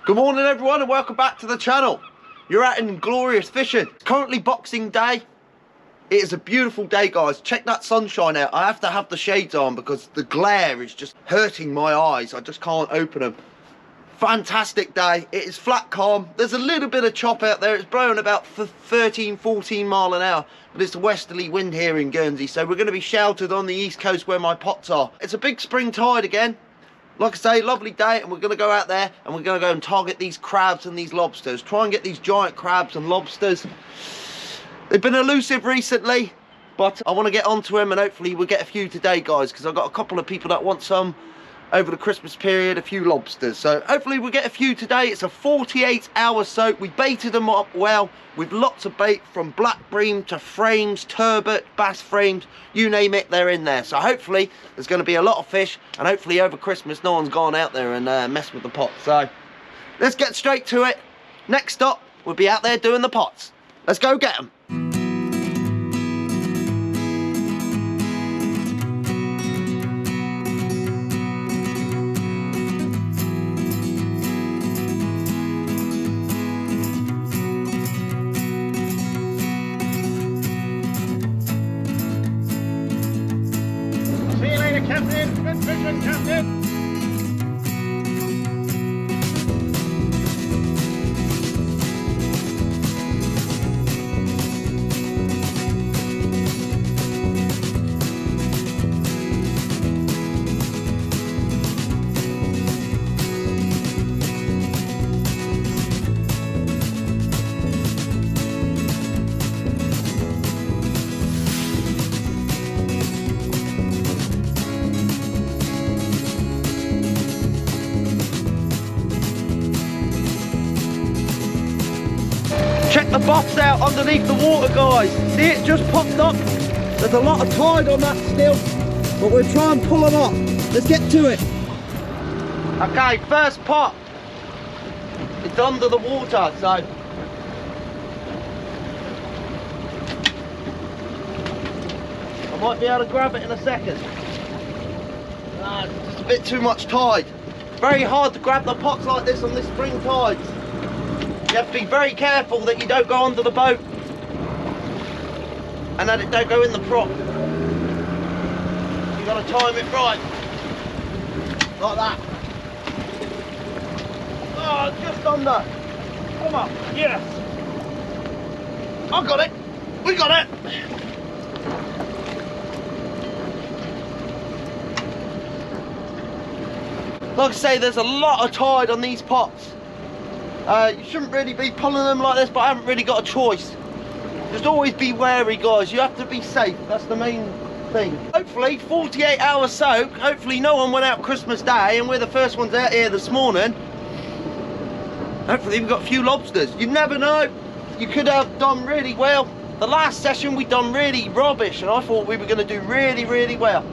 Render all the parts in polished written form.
Good morning everyone and welcome back to the channel. You're out in Inglorious fishing. It's currently Boxing Day. It is a beautiful day, guys. Check that sunshine out. I have to have the shades on because the glare is just hurting my eyes. I just can't open them. Fantastic day. It is flat calm. There's a little bit of chop out there. It's blowing about 13, 14 mile an hour. But it's a westerly wind here in Guernsey. So we're going to be sheltered on the east coast where my pots are. It's a big spring tide again. Like I say, lovely day, and we're going to go out there and we're going to go and target these crabs and these lobsters. Try and get these giant crabs and lobsters. They've been elusive recently, but I want to get onto them and hopefully we'll get a few today, guys, because I've got a couple of people that want some over the Christmas period, a few lobsters. So hopefully we'll get a few today. It's a 48-hour soak. We baited them up well with lots of bait, from black bream to frames, turbot, bass frames, you name it, they're in there. So hopefully there's going to be a lot of fish, and hopefully over Christmas no one's gone out there and messed with the pot. So let's get straight to it. Next stop, we'll be out there doing the pots. Let's go get them. Captain, good fishing, Captain. Check the box out underneath the water, guys. See, it just popped up. There's a lot of tide on that still, but we'll try and pull them up. Let's get to it. Okay, first pot. It's under the water, so I might be able to grab it in a second. It's just a bit too much tide. Very hard to grab the pots like this on this spring tides. You have to be very careful that you don't go under the boat and that it don't go in the prop. You've got to time it right, like that. Oh, just under. Come on, yes. I got it. We got it. Like I say, there's a lot of tide on these pots. You shouldn't really be pulling them like this, but I haven't really got a choice. Just always be wary, guys. You have to be safe. That's the main thing. Hopefully, 48-hour soak. Hopefully no one went out Christmas Day, and we're the first ones out here this morning. Hopefully we've got a few lobsters. You never know. You could have done really well. The last session we done really rubbish, and I thought we were going to do really, really well.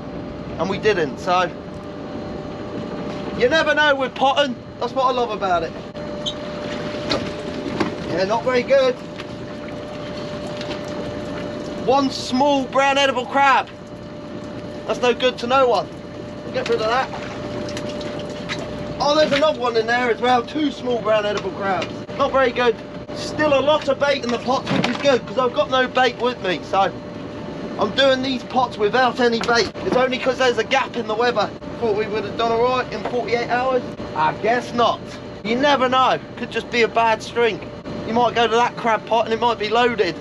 And we didn't, so you never know with potting. That's what I love about it. Yeah, not very good. One small brown edible crab. That's no good to no one. Get rid of that. Oh, there's another one in there as well. Two small brown edible crabs. Not very good. Still a lot of bait in the pots, which is good because I've got no bait with me. So I'm doing these pots without any bait. It's only because there's a gap in the weather. Thought we would have done all right in 48 hours. I guess not. You never know. Could just be a bad string. You might go to that crab pot and it might be loaded.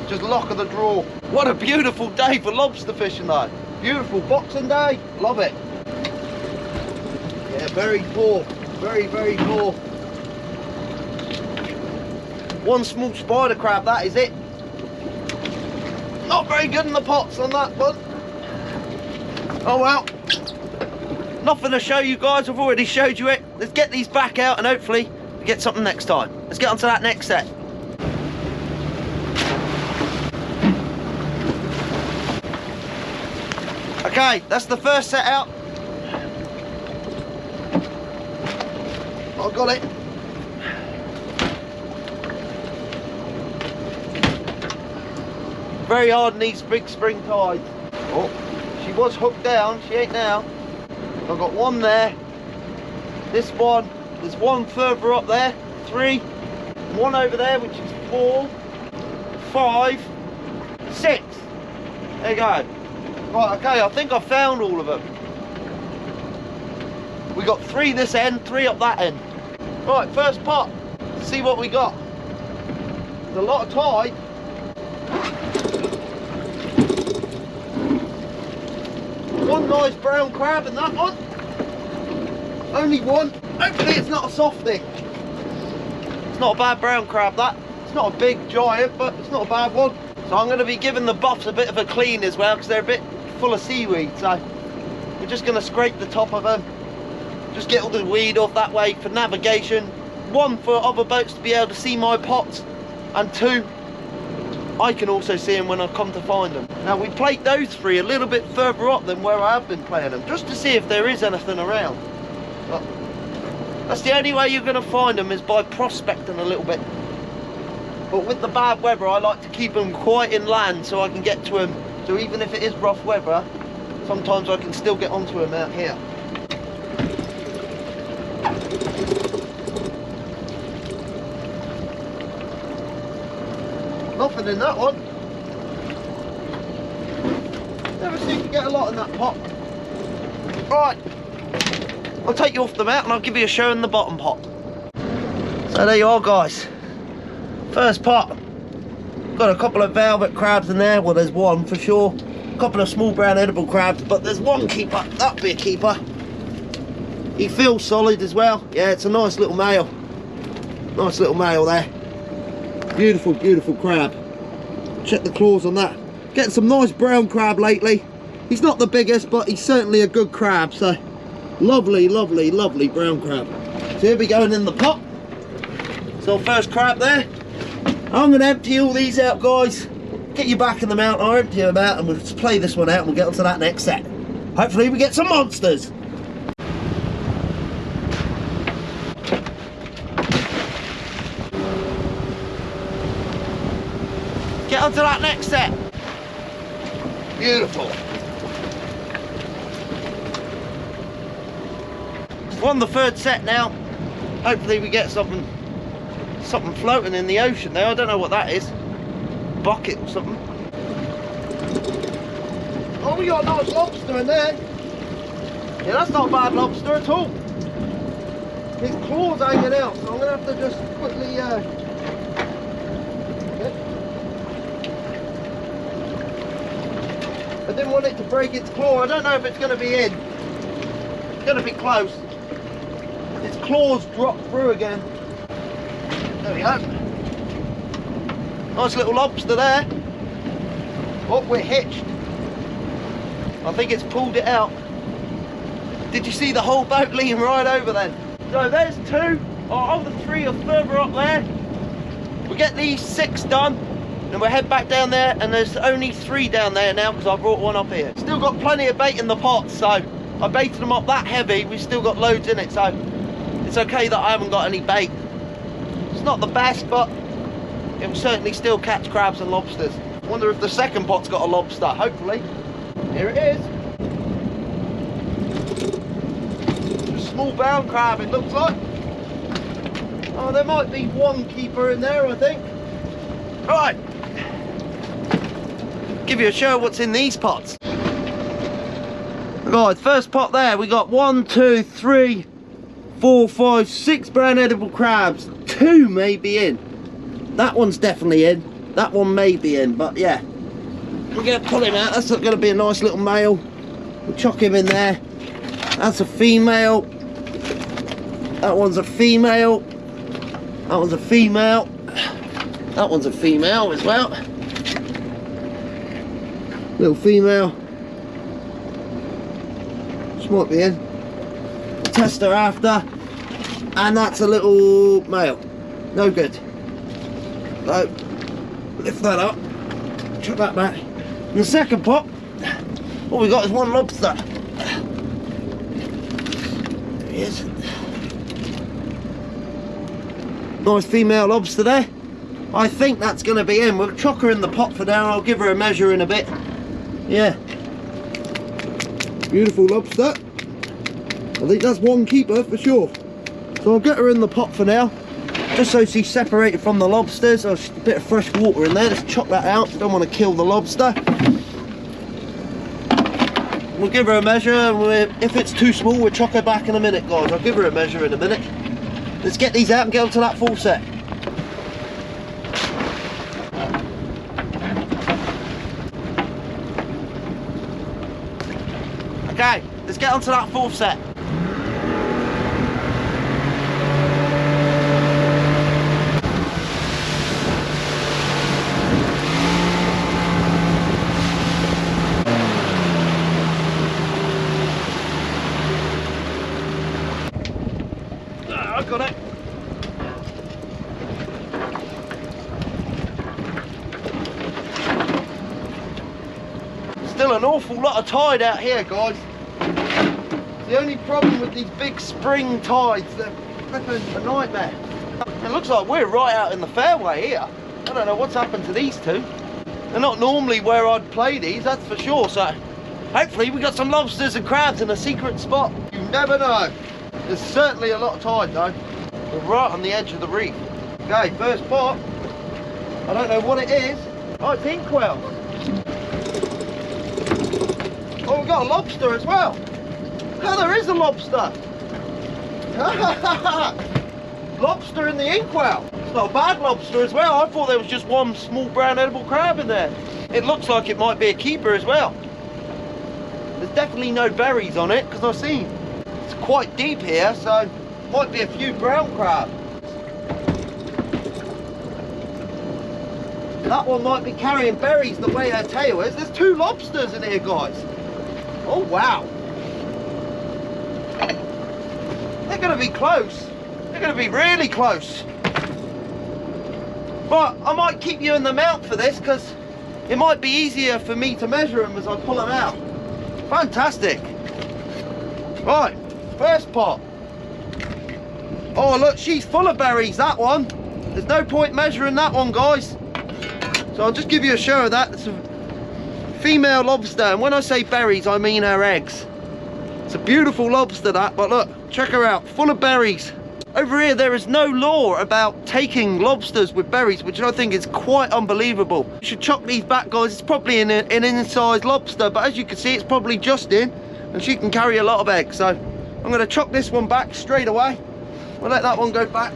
Just luck of the draw. What a beautiful day for lobster fishing though. Beautiful Boxing Day. Love it. Yeah, very poor. Very, very poor. One small spider crab, that is it. Not very good in the pots on that one. Oh well. Nothing to show you guys. I've already showed you it. Let's get these back out and hopefully we get something next time. Let's get on to that next set. Okay, that's the first set out. I got it. Very hard in these big spring tides. Oh, she was hooked down, she ain't now. I've got one there, this one, There's one further up there, 3. One over there, which is 4, 5, 6. There you go. Right, okay, I think I found all of them. We got 3 this end, 3 up that end. Right, first pot. See what we got. There's a lot of tide. One nice brown crab in that one. Only one. Hopefully it's not a softie. It's not a bad brown crab, that. It's not a big giant, but it's not a bad one. So I'm going to be giving the buffs a bit of a clean as well, because they're a bit full of seaweed. So we're just going to scrape the top of them. Just get all the weed off that way for navigation. 1, for other boats to be able to see my pots. And 2, I can also see them when I come to find them. Now we played those 3 a little bit further up than where I have been playing them, just to see if there is anything around. But that's the only way you're going to find them, is by prospecting a little bit. But with the bad weather, I like to keep them quite inland so I can get to them. So even if it is rough weather, sometimes I can still get onto them out here. Nothing in that one. Never seem to get a lot in that pot. Right, I'll take you off the mat and I'll give you a show in the bottom pot. So there you are, guys. First pot. Got a couple of velvet crabs in there. Well, there's one for sure. A couple of small brown edible crabs, but there's one keeper. That'll be a keeper. He feels solid as well. Yeah, it's a nice little male. Nice little male there. Beautiful, beautiful crab. Check the claws on that. Getting some nice brown crab lately. He's not the biggest, but he's certainly a good crab. So lovely, lovely, lovely brown crab. So here we go in the pot. So first crab there. I'm going to empty all these out, guys. Get you back in the mount. I'll empty them out and we'll just play this one out and we'll get on to that next set. Hopefully we get some monsters. Get on to that next set. Beautiful. We're on the 3rd set now. Hopefully we get something floating in the ocean there. I don't know what that is. Bucket or something. Oh, we got a nice lobster in there. Yeah, that's not a bad lobster at all. His claws hanging out, so I'm going to have to just quickly I didn't want it to break its claw. I don't know if it's going to be in. It's going to be close. Its claws dropped through again. There we go. Nice little lobster there. Oh, we're hitched. I think it's pulled it out. Did you see the whole boat lean right over then? So there's 2. Oh, the 3 are further up there. We'll get these 6 done. And we'll head back down there, and there's only 3 down there now because I brought one up here. Still got plenty of bait in the pot, so I baited them up that heavy. We've still got loads in it, so it's okay that I haven't got any bait. It's not the best, but it will certainly still catch crabs and lobsters. Wonder if the second pot's got a lobster. Hopefully. Here it is. A small brown crab, it looks like. Oh, there might be one keeper in there, I think. Right. Give you a show of what's in these pots. Right, first pot there, we got 1, 2, 3, 4, 5, 6 brown edible crabs. 2 may be in. That one's definitely in. That one may be in, but yeah. We're going to pull him out. That's going to be a nice little male. We'll chuck him in there. That's a female. That one's a female. That one's a female. That one's a female as well. Little female. She might be in. Test her after. And that's a little male. No good. So, lift that up. Chuck that back. In the second pot, all we got is 1 lobster. There he is. Nice female lobster there. I think that's going to be in. We'll chuck her in the pot for now. I'll give her a measure in a bit. Yeah. Beautiful lobster. I think that's 1 keeper for sure. So I'll get her in the pot for now, just so she's separated from the lobsters. There's a bit of fresh water in there. Let's chop that out. Don't want to kill the lobster. We'll give her a measure, and if it's too small, we'll chuck her back in a minute, guys. I'll give her a measure in a minute. Let's get these out and get onto that full set. Okay, let's get onto that full set. I got it. Still an awful lot of tide out here, guys. The only problem with these big spring tides, they're flipping a nightmare. It looks like we're right out in the fairway here. I don't know what's happened to these two. They're not normally where I'd play these, that's for sure. So hopefully we got some lobsters and crabs in a secret spot. You never know. There's certainly a lot of tide though. We're right on the edge of the reef. Okay, first pot. I don't know what it is. Oh, it's inkwell. Oh, we've got a lobster as well. Oh, there is a lobster. Lobster in the inkwell. It's not a bad lobster as well. I thought there was just one small brown edible crab in there. It looks like it might be a keeper as well. There's definitely no berries on it because I've seen it's quite deep here, so might be a few brown crab. That one might be carrying berries the way her tail is. There's two lobsters in here, guys. Oh wow. They're going to be close. They're going to be really close. But I might keep you in the mount for this because it might be easier for me to measure them as I pull them out. Fantastic. Right, first pot. Oh look, she's full of berries, that one. There's no point measuring that one, guys. So I'll just give you a show of that. It's a female lobster, and when I say berries, I mean her eggs. It's a beautiful lobster that, but look, check her out, full of berries. Over here, there is no law about taking lobsters with berries, which I think is quite unbelievable. You should chuck these back, guys. It's probably an in-sized lobster, but as you can see, it's probably just in, and she can carry a lot of eggs. So I'm going to chuck this one back straight away. We'll let that one go back.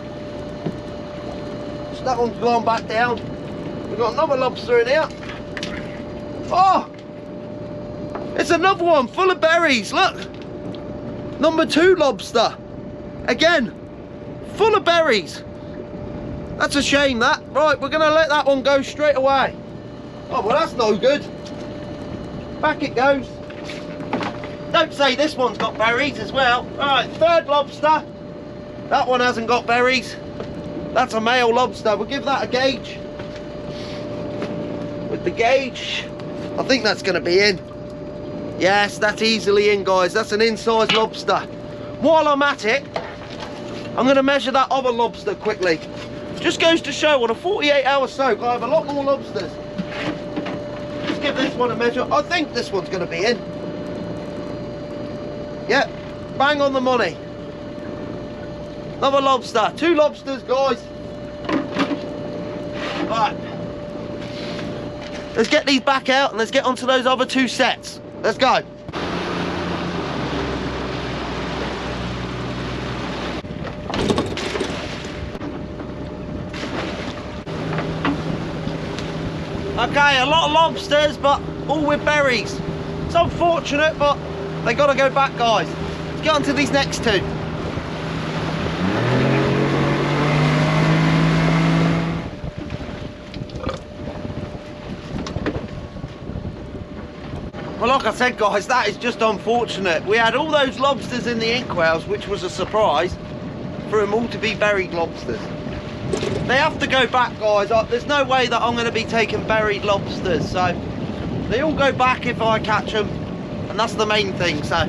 So that one's gone back down. We've got another lobster in here. Oh! It's another one full of berries, look! Number 2 lobster. Again, full of berries. That's a shame, that. Right, we're going to let that one go straight away. Oh, well, that's no good. Back it goes. Don't say this one's got berries as well. Right, third lobster. That one hasn't got berries. That's a male lobster. We'll give that a gauge. With the gauge, I think that's going to be in. Yes, that's easily in, guys. That's an in-size lobster. While I'm at it, I'm going to measure that other lobster quickly. Just goes to show, on a 48-hour soak, I have a lot more lobsters. Just give this one a measure. I think this one's going to be in. Yep, bang on the money. Another lobster. 2 lobsters, guys. Right. Let's get these back out and let's get onto those other 2 sets. Let's go. Okay, a lot of lobsters, but all with berries. It's unfortunate, but they got to go back, guys. Let's get on to these next 2. Well, like I said, guys, that is just unfortunate. We had all those lobsters in the inkwells, which was a surprise, for them all to be berried lobsters. They have to go back, guys. There's no way that I'm going to be taking berried lobsters, so they all go back if I catch them, and that's the main thing. So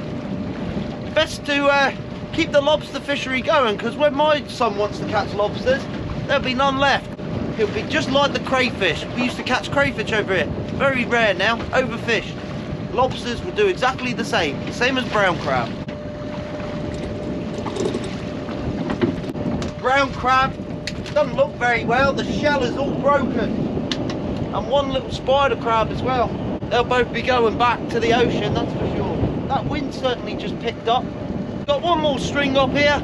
best to keep the lobster fishery going, because when my son wants to catch lobsters, there'll be none left. It'll be just like the crayfish. We used to catch crayfish over here. Very rare now, overfished. Lobsters will do exactly the same as brown crab. brown crab. Doesn't look very well. The shell is all broken. And one little spider crab as well. They'll both be going back to the ocean, that's for sure. That wind certainly just picked up. Got one more string up here.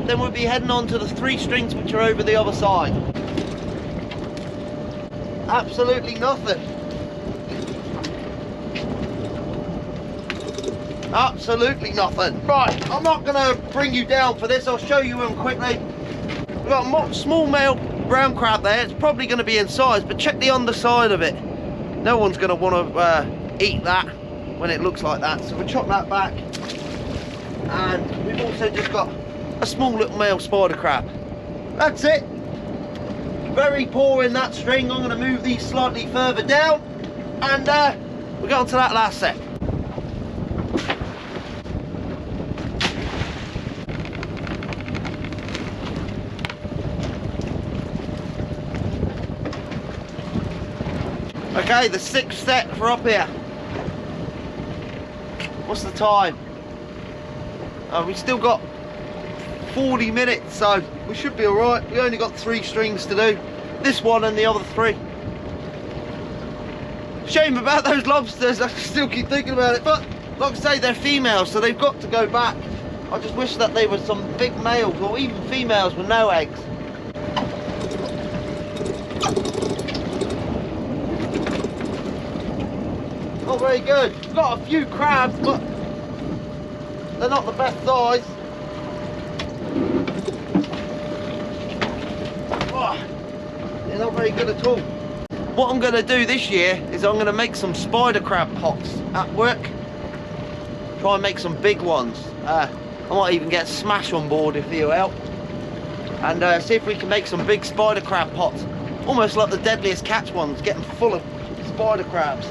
Then we'll be heading on to the 3 strings which are over the other side. Absolutely nothing. Absolutely nothing. Right, I'm not going to bring you down for this. I'll show you them quickly. We've got a small male brown crab there. It's probably going to be in size, but check the underside of it. No one's going to want to eat that when it looks like that. So we'll chop that back. And we've also just got a small little male spider crab. That's it. Very poor in that string. I'm going to move these slightly further down. And we'll get on to that last set. Okay, the 6th set for up here. What's the time? We've still got 40 minutes, so we should be alright. We only got 3 strings to do. This one and the other 3. Shame about those lobsters, I still keep thinking about it, but like I say, they're females, so they've got to go back. I just wish that they were some big males, or even females with no eggs. Not very good. We've got a few crabs, but they're not the best size. Oh, they're not very good at all. What I'm going to do this year is I'm going to make some spider crab pots at work. Try and make some big ones. I might even get Smash on board if he'll help. And see if we can make some big spider crab pots. Almost like the Deadliest Catch ones, getting full of spider crabs.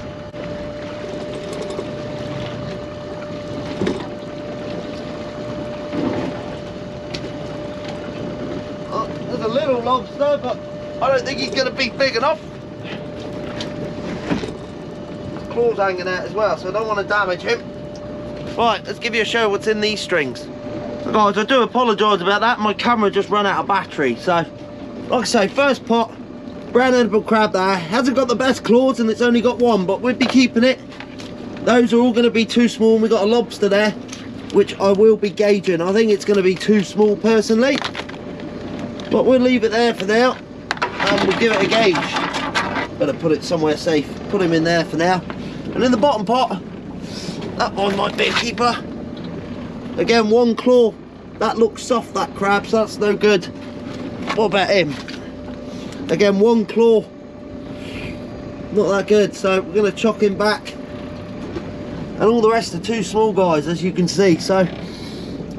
There's a little lobster, but I don't think he's going to be big enough. His claws hanging out as well, so I don't want to damage him. Right, let's give you a show what's in these strings. So guys, I do apologise about that. My camera just ran out of battery. So, like I say, first pot, brown edible crab there. Hasn't got the best claws and it's only got 1, but we'd be keeping it. Those are all going to be too small. We've got a lobster there, which I will be gauging. I think it's going to be too small personally. But we'll leave it there for now, and we'll give it a gauge. Better put it somewhere safe. Put him in there for now. And in the bottom pot, that one might be a keeper. Again, 1 claw. That looks soft, that crab, so that's no good. What about him? Again, 1 claw. Not that good, so we're going to chuck him back. And all the rest are too small, guys, as you can see. So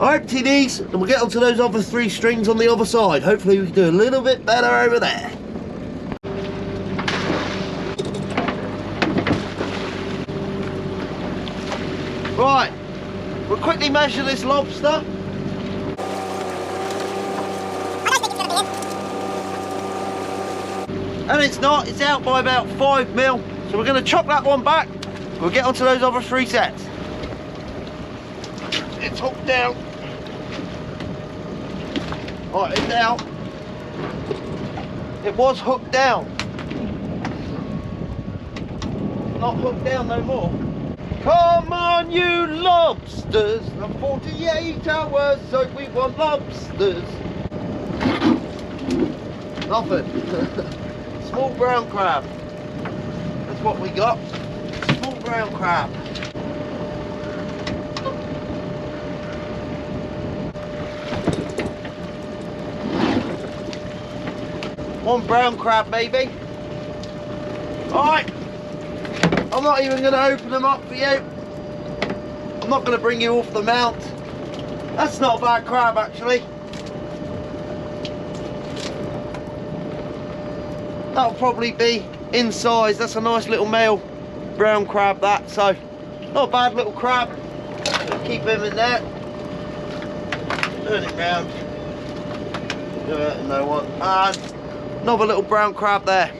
I empty these and we'll get onto those other 3 strings on the other side. Hopefully we can do a little bit better over there. Right, we'll quickly measure this lobster. And it's not, it's out by about 5 mil. So we're going to chop that one back. We'll get onto those other 3 sets. It's hooked down. Right, it's out. It was hooked down. Not hooked down no more. Come on, you lobsters. The 48 hours, so we want lobsters. Nothing. Small brown crab. That's what we got. Small brown crab. One brown crab maybe. Alright, I'm not even going to open them up for you. I'm not going to bring you off the mount. That's not a bad crab actually. That'll probably be in size. That's a nice little male brown crab that, so not a bad little crab. Keep him in there. Turn it round. No one. And another little brown crab there.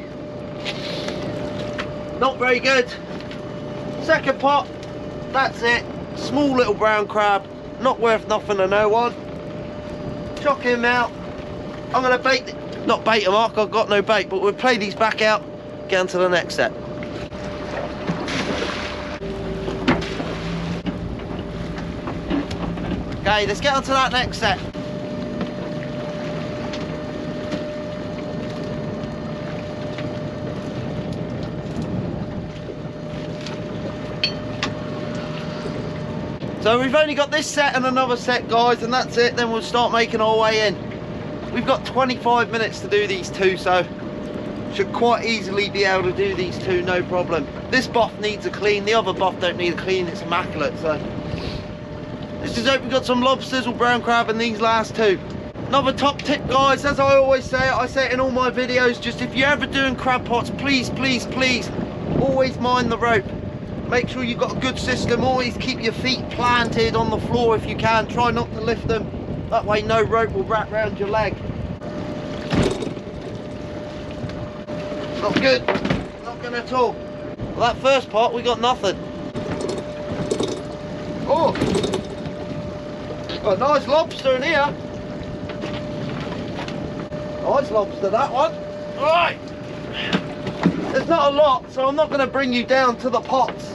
Not very good. Second pot, that's it. Small little brown crab, not worth nothing to no one. Chuck him out. I'm gonna not bait them, Mark, I've got no bait, but we'll play these back out, get on to the next set. Okay, let's get on to that next set. So we've only got this set and another set, guys, and that's it. Then we'll start making our way in. We've got 25 minutes to do these two, so should quite easily be able to do these two, no problem. This buff needs a clean, the other buff don't need a clean, it's immaculate. So let's just hope we've got some lobsters or brown crab in these last two. Another top tip, guys, as I always say, I say it in all my videos, just if you're ever doing crab pots, please, please, please, always mind the rope. Make sure you've got a good system, always keep your feet planted on the floor if you can, try not to lift them, that way no rope will wrap around your leg. Not good, not good at all. Well, that first pot we got nothing. Oh, got a nice lobster in here. Nice lobster, that one. All right. There's not a lot, so I'm not going to bring you down to the pots.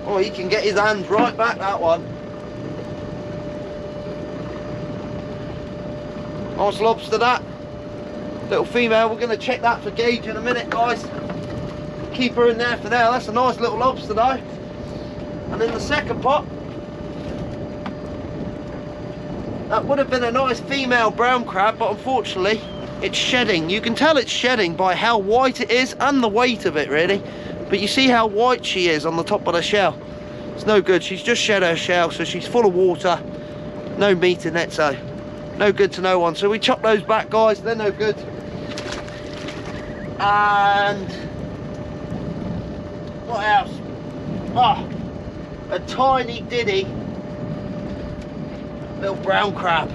Oh, he can get his hands right back, that one. Nice lobster, that. Little female, we're going to check that for gauge in a minute, guys. Keep her in there for now. That's a nice little lobster, though. And in the second pot, that would have been a nice female brown crab, but unfortunately it's shedding. You can tell it's shedding by how white it is and the weight of it, really. But you see how white she is on the top of the shell. It's no good. She's just shed her shell, so she's full of water. No meat in it, so no good to no one. So we chop those back, guys. They're no good. And what else? Oh, a tiny diddy little brown crab.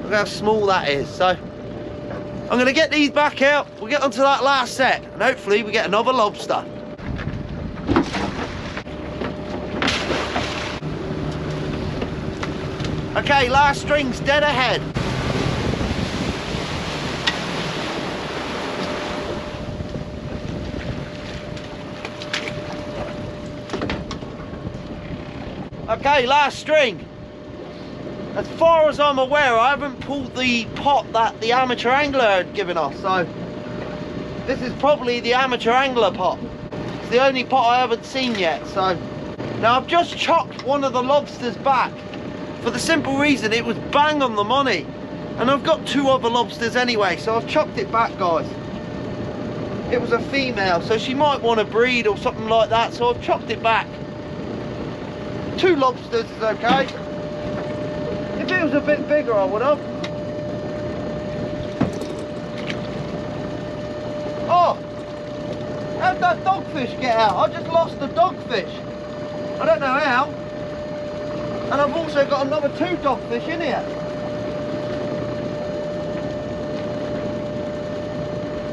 Look how small that is. So I'm going to get these back out, we'll get onto that last set, and hopefully we get another lobster. Okay, last string's dead ahead. Okay, last string. As far as I'm aware, I haven't pulled the pot that the amateur angler had given us, so this is probably the amateur angler pot. It's the only pot I haven't seen yet. So now I've just chopped one of the lobsters back for the simple reason it was bang on the money, and I've got two other lobsters anyway, so I've chopped it back, guys. It was a female, so she might want to breed or something like that, so I've chopped it back. Two lobsters is okay. If it was a bit bigger, I would have. Oh! How'd that dogfish get out? I just lost the dogfish. I don't know how. And I've also got another two dogfish in here.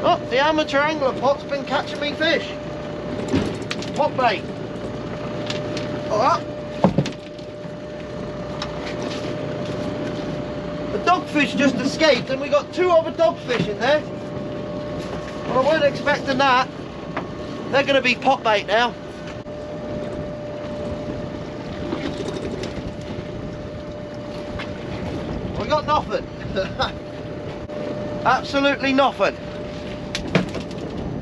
Oh, the amateur angler pot's been catching me fish. Pot bait. Alright. The dogfish just escaped and we got two other dogfish in there. Well, I wasn't expecting that. They're going to be pot bait now. We got nothing. Absolutely nothing.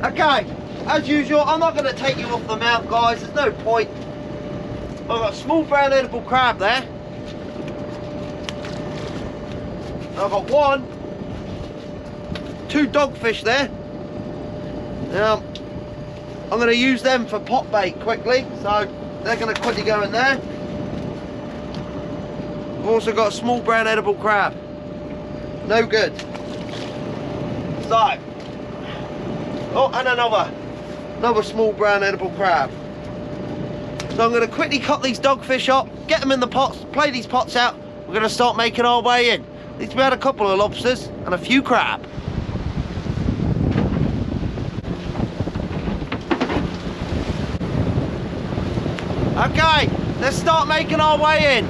Okay, as usual, I'm not going to take you off the mount, guys. There's no point. I've got a small brown edible crab there. I've got two dogfish there. Now, I'm going to use them for pot bait quickly, so they're going to quickly go in there. I've also got a small brown edible crab. No good. So, oh, and another small brown edible crab. So I'm going to quickly cut these dogfish up, get them in the pots, play these pots out. We're going to start making our way in. At least we had a couple of lobsters and a few crab. Okay, let's start making our way in.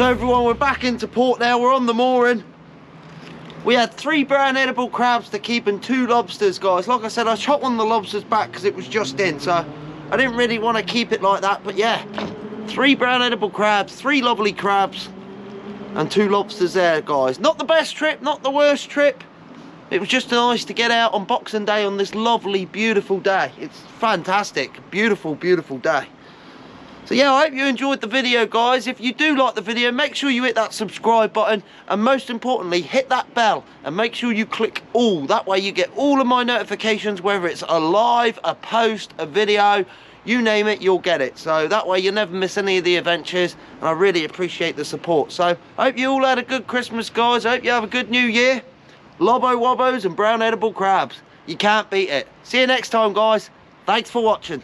So everyone, we're back into port now. We're on the mooring. We had 3 brown edible crabs to keep and 2 lobsters, guys. Like I said, I shot one of the lobsters back because it was just in, so I didn't really want to keep it like that. But yeah, 3 brown edible crabs, 3 lovely crabs, and 2 lobsters there, guys. Not the best trip, not the worst trip. It was just nice to get out on Boxing Day on this lovely, beautiful day. It's fantastic, beautiful, beautiful day. So yeah, I hope you enjoyed the video, guys. If you do like the video, make sure you hit that subscribe button, and most importantly, hit that bell and make sure you click all. That way you get all of my notifications, whether it's a live, a post, a video, you name it, you'll get it. So that way you'll never miss any of the adventures, and I really appreciate the support. So I hope you all had a good Christmas, guys. I hope you have a good new year. Lobo wobbos and brown edible crabs. You can't beat it. See you next time, guys. Thanks for watching.